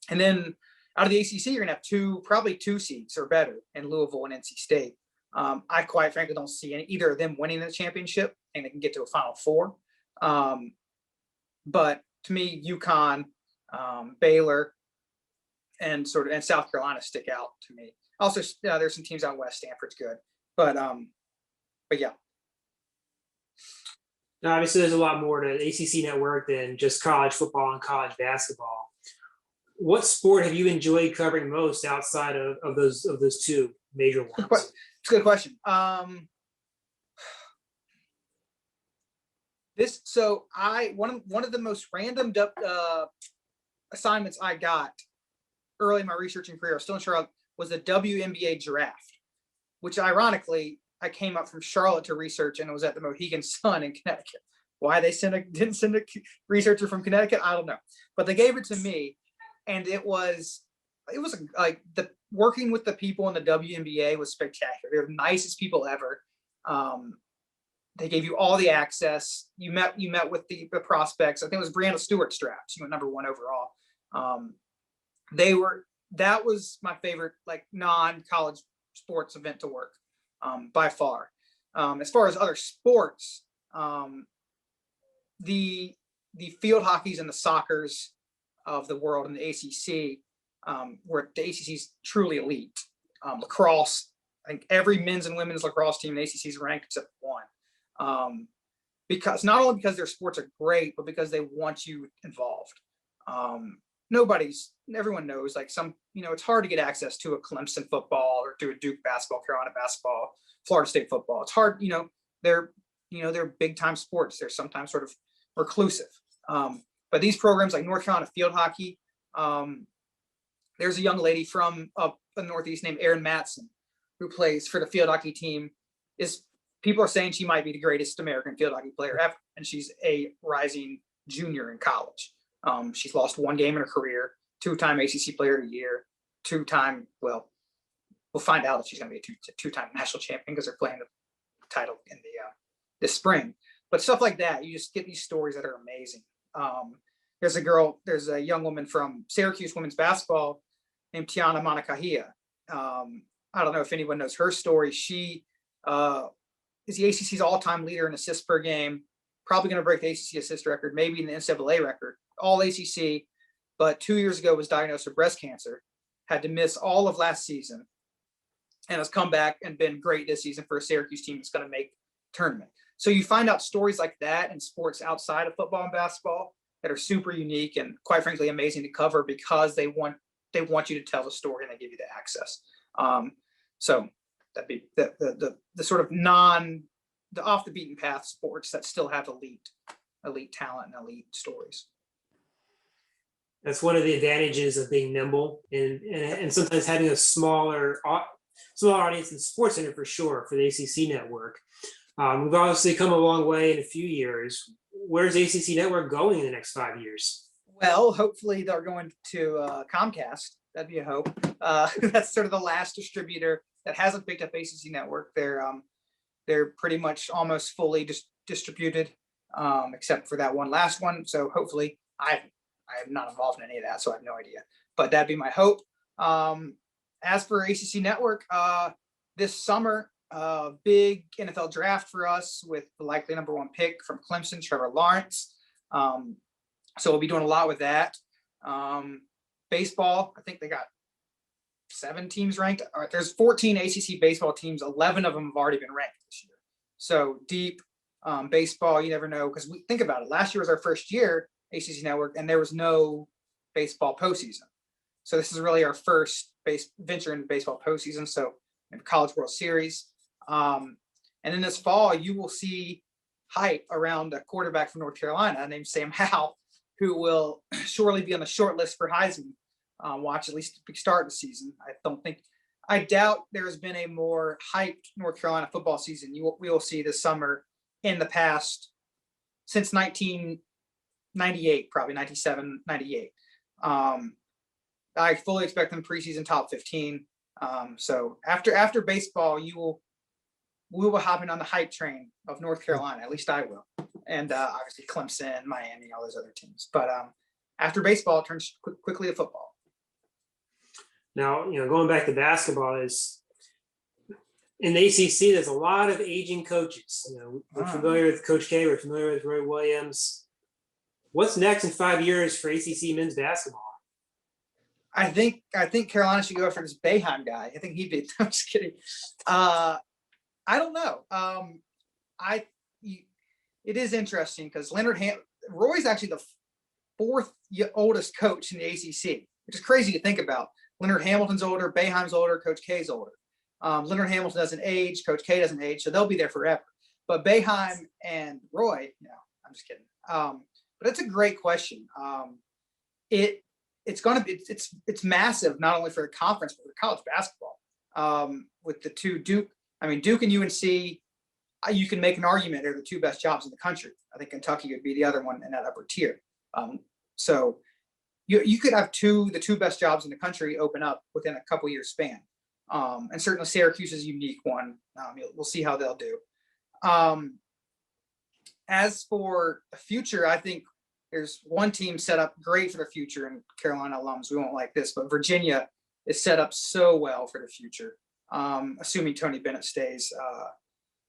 And then out of the ACC, you're gonna have probably 2 seeds or better in Louisville and NC State. I quite frankly don't see either of them winning the championship, and they can get to a Final Four. But to me, UConn, Baylor, and South Carolina stick out to me. Also, there's some teams out west. Stanford's good, but yeah. Now, obviously, there's a lot more to the ACC network than just college football and college basketball. What sport have you enjoyed covering most outside of those 2 major ones? It's a good question. One of the most random assignments I got early in my researching career, still in Charlotte, was the WNBA draft, which ironically I came up from Charlotte to research, and it was at the Mohegan Sun in Connecticut. Why they didn't send a researcher from Connecticut, I don't know, but they gave it to me, and it was like the working with the people in the WNBA was spectacular. They're the nicest people ever. They gave you all the access. You met with the prospects. I think it was Brianna Stewart's draft. She went #1 overall. That was my favorite like non-college sports event to work by far. As far as other sports, the field hockeys and the soccers of the world in the ACC, where the ACC is truly elite. Lacrosse, I think every men's and women's lacrosse team in the ACC is ranked except 1. Because not only because their sports are great, but because they want you involved. Everyone knows like it's hard to get access to a Clemson football or to a Duke basketball, Carolina basketball, Florida State football. It's hard, they're big time sports. They're sometimes sort of reclusive. But these programs like North Carolina field hockey, there's a young lady from up in the Northeast named Erin Matson who plays for the field hockey team. People are saying she might be the greatest American field hockey player ever, and she's a rising junior in college. She's lost 1 game in her career, 2-time ACC Player of the Year, 2-time, we'll find out if she's going to be a two-time national champion because they're playing the title in the this spring. But stuff like that, you just get these stories that are amazing. There's a young woman from Syracuse women's basketball named Tiana Monacahia. I don't know if anyone knows her story. She is the ACC's all-time leader in assists per game, probably going to break the ACC assist record, maybe in the NCAA record, all ACC, but 2 years ago was diagnosed with breast cancer, had to miss all of last season, and has come back and been great this season for a Syracuse team that's going to make tournament. So you find out stories like that in sports outside of football and basketball that are super unique and quite frankly amazing to cover because they want you to tell the story and they give you the access. So that'd be the sort of the off the beaten path sports that still have elite talent and elite stories. That's one of the advantages of being nimble and sometimes having a smaller audience in Sports Center for sure for the ACC network. We've obviously come a long way in a few years. Where's ACC network going in the next 5 years? Well, hopefully they're going to Comcast. That'd be a hope. That's sort of the last distributor that hasn't picked up ACC network. They're pretty much almost fully distributed, except for that one last one. So hopefully, I am not involved in any of that, so I have no idea. But that'd be my hope. As for ACC network, this summer, big NFL draft for us with the likely number 1 pick from Clemson, Trevor Lawrence. So we'll be doing a lot with that. Baseball, I think they got 7 teams ranked. There's 14 ACC baseball teams. 11 of them have already been ranked this year. So deep baseball, you never know. Because we think about it. Last year was our first year ACC network, and there was no baseball postseason. So this is really our first venture into baseball postseason. So in College World Series. And then this fall, you will see hype around a quarterback from North Carolina named Sam Howell, who will surely be on the short list for Heisman. Watch at least the start of the season. I doubt there has been a more hyped North Carolina football season we will see this summer in the past since 1998, probably 97, 98. I fully expect them preseason top 15. So after baseball, we will hop in on the hype train of North Carolina. At least I will, and obviously Clemson, Miami, all those other teams. But after baseball, it turns quickly to football. Now, going back to basketball, is in the ACC, there's a lot of aging coaches. We're familiar with Coach K, we're familiar with Roy Williams. What's next in 5 years for ACC men's basketball? I think Carolina should go after this Boeheim guy. I think he'd be. I'm just kidding. I don't know. It is interesting because Roy's actually the 4th oldest coach in the ACC, which is crazy to think about. Leonard Hamilton's older, Boeheim's older, Coach K's older. Leonard Hamilton doesn't age, Coach K doesn't age, so they'll be there forever. But Boeheim and Roy, no, I'm just kidding. But it's a great question. It's massive, not only for the conference, but for college basketball. With the two Duke and UNC, you can make an argument they're the 2 best jobs in the country. I think Kentucky would be the other one in that upper tier. So you could have the 2 best jobs in the country open up within a couple years span. And certainly Syracuse is a unique one. We'll see how they'll do. As for the future, I think there's one team set up great for the future, and Carolina alums, we won't like this, but Virginia is set up so well for the future, assuming Tony Bennett stays.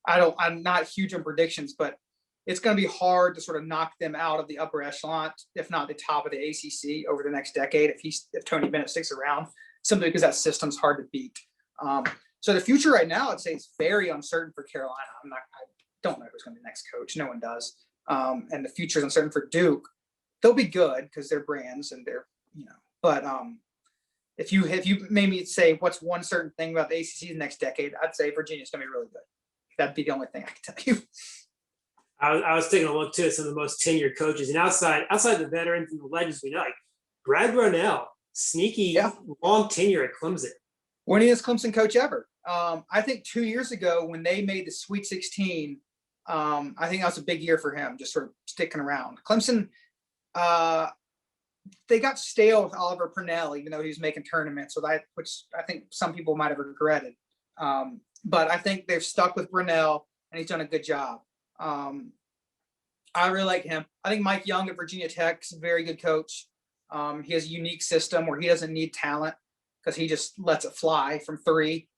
I'm not huge on predictions, but it's going to be hard to sort of knock them out of the upper echelon, if not the top of the ACC over the next decade, if Tony Bennett sticks around, simply because that system's hard to beat. So the future right now, I'd say, is very uncertain for Carolina. I don't know who's going to be the next coach. No one does. And the future is uncertain for Duke. They'll be good because they're brands and they're, but if you made me say what's one certain thing about the ACC the next decade, I'd say Virginia's going to be really good. That'd be the only thing I can tell you. I was taking a look too at some of the most tenured coaches, and outside the veterans and the legends we know, like Brad Brownell, sneaky, long tenure at Clemson. Winningest Clemson coach ever. I think 2 years ago when they made the Sweet 16, I think that was a big year for him, just sort of sticking around. Clemson, they got stale with Oliver Purnell, even though he was making tournaments, which I think some people might have regretted. But I think they've stuck with Brunell, and he's done a good job. I really like him. I think Mike Young at Virginia Tech is a very good coach. He has a unique system where he doesn't need talent because he just lets it fly from three.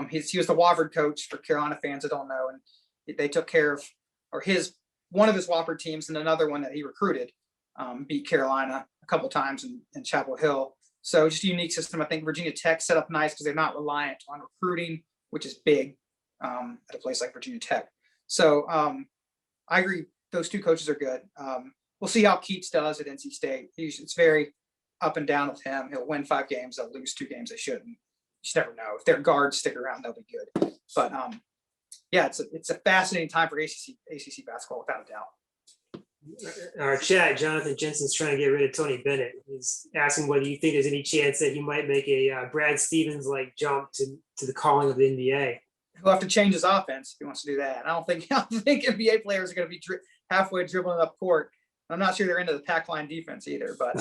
He was the Wofford coach for Carolina fans that don't know, and they took care of, or one of his Wofford teams and another one that he recruited beat Carolina a couple times in Chapel Hill. So just a unique system. I think Virginia Tech set up nice because they're not reliant on recruiting, which is big at a place like Virginia Tech. So I agree. Those two coaches are good. We'll see how Keats does at NC State. It's very up and down with him. He'll win 5 games. They'll lose 2 games they shouldn't. You just never know. If their guards stick around, they'll be good. But yeah, it's a fascinating time for ACC basketball, without a doubt. Our chat, Jonathan Jensen's trying to get rid of Tony Bennett. He's asking whether you think there's any chance that he might make a Brad Stevens-like jump to the calling of the NBA. He'll have to change his offense if he wants to do that. I don't think NBA players are going to be halfway dribbling up court. I'm not sure they're into the pack line defense either, but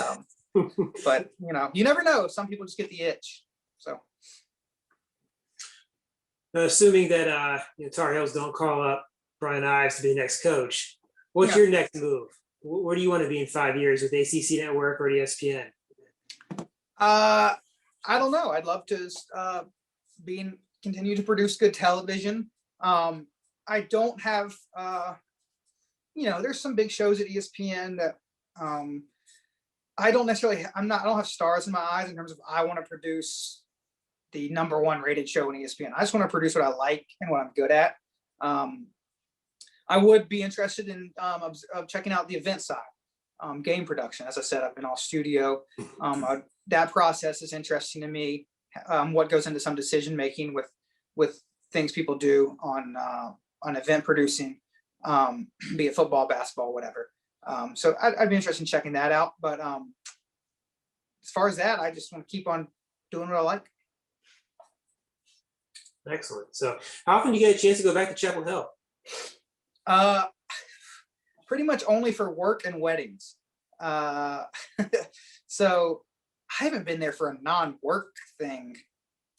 but you never know. Some people just get the itch. So assuming that Tar Heels don't call up Bryan Ives to be the next coach, what's your next move? Where do you want to be in 5 years, with ACC Network or ESPN? I don't know. I'd love to continue to produce good television. I don't have there's some big shows at ESPN that I don't have stars in my eyes in terms of I want to produce the #1 rated show in ESPN. I just want to produce what I like and what I'm good at. I would be interested in checking out the event side, game production. As I said, I've been all studio. That process is interesting to me. What goes into some decision making with things people do on event producing, be it football, basketball, whatever. So I'd be interested in checking that out. But as far as that, I just want to keep on doing what I like. Excellent. So how often do you get a chance to go back to Chapel Hill? Pretty much only for work and weddings. So I haven't been there for a non-work thing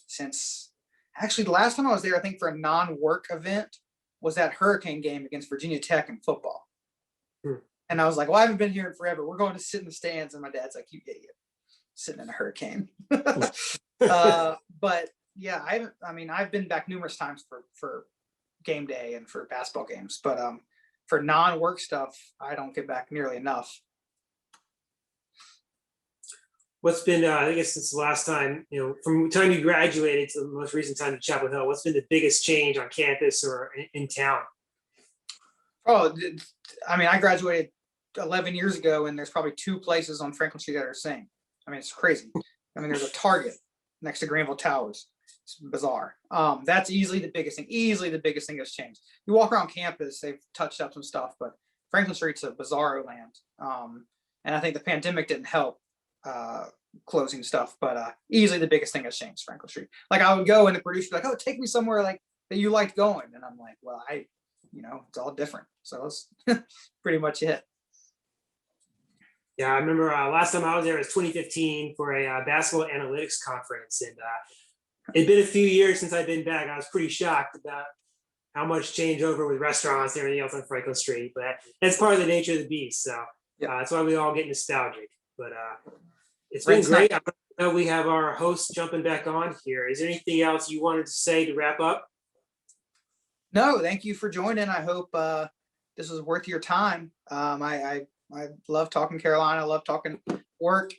since, actually the last time I was there, I think for a non-work event was that Hurricane game against Virginia Tech in football. And I was like, well, I haven't been here in forever. We're going to sit in the stands. And my dad's like, you idiot, sitting in a hurricane. But yeah, I've been back numerous times for game day and for basketball games, but for non-work stuff, I don't get back nearly enough. What's been, I guess since the last time, from the time you graduated to the most recent time at Chapel Hill, what's been the biggest change on campus or in town? Oh, I graduated 11 years ago, and there's probably 2 places on Franklin Street that are the same. It's crazy. There's a Target next to Granville Towers. It's bizarre. That's easily the biggest thing that's changed. You walk around campus, they've touched up some stuff, but Franklin Street's a bizarro land. And I think the pandemic didn't help closing stuff, but easily the biggest thing has changed, Franklin Street. Like I would go and the producer would be like, oh, take me somewhere like that you liked going. And I'm like, well, it's all different. So that's pretty much it. Yeah, I remember last time I was there was 2015 for a basketball analytics conference, and it'd been a few years since I'd been back. I was pretty shocked about how much changeover with restaurants and everything else on Franklin Street, but that's part of the nature of the beast. So that's why we all get nostalgic. But it's been great. I know we have our host jumping back on here. Is there anything else you wanted to say to wrap up? No, thank you for joining. I hope this was worth your time. I love talking Carolina. I love talking work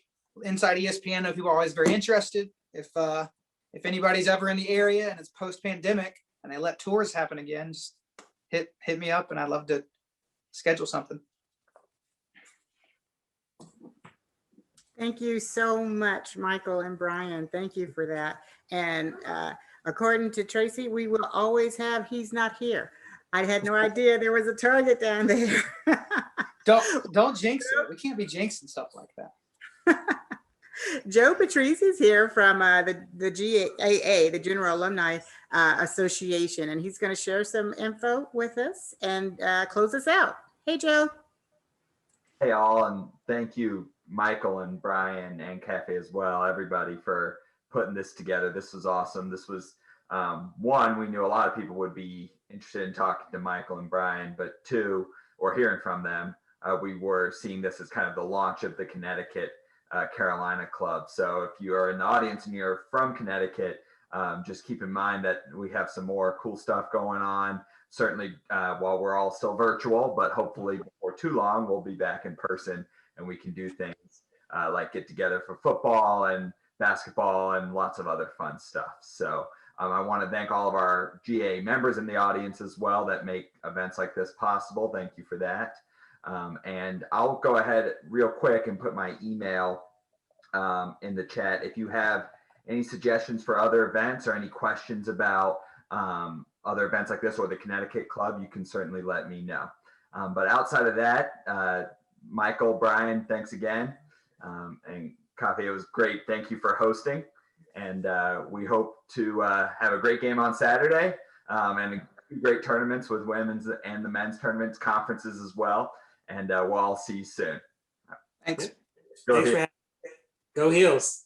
inside ESPN. I know people are always very interested. If anybody's ever in the area and it's post-pandemic and they let tours happen again, just hit me up and I'd love to schedule something. Thank you so much, Michael and Bryan. Thank you for that. And according to Tracy, we will always have He's Not Here. I had no idea there was a Target down there. Don't jinx it. We can't be jinxing stuff like that. Joe Patrice is here from the GAA, the General Alumni Association, and he's going to share some info with us and close us out. Hey, Joe. Hey, all, and thank you Michael and Bryan and Cafe as well, everybody for putting this together. This was awesome. This was one, we knew a lot of people would be interested in talking to Michael and Bryan, but two, or hearing from them, we were seeing this as kind of the launch of the Connecticut Carolina Club. So if you are in the audience and you're from Connecticut, just keep in mind that we have some more cool stuff going on. Certainly while we're all still virtual, but hopefully before too long, we'll be back in person and we can do things like get together for football and basketball and lots of other fun stuff. So I want to thank all of our GA members in the audience as well that make events like this possible. Thank you for that. And I'll go ahead real quick and put my email in the chat. If you have any suggestions for other events or any questions about other events like this or the Connecticut Club, you can certainly let me know. But outside of that, Michael, Bryan, thanks again. And Cafe, it was great. Thank you for hosting. And we hope to have a great game on Saturday and great tournaments with women's and the men's tournaments, conferences as well. And we'll all see you soon. Thanks. Thanks for having me. Go Heels.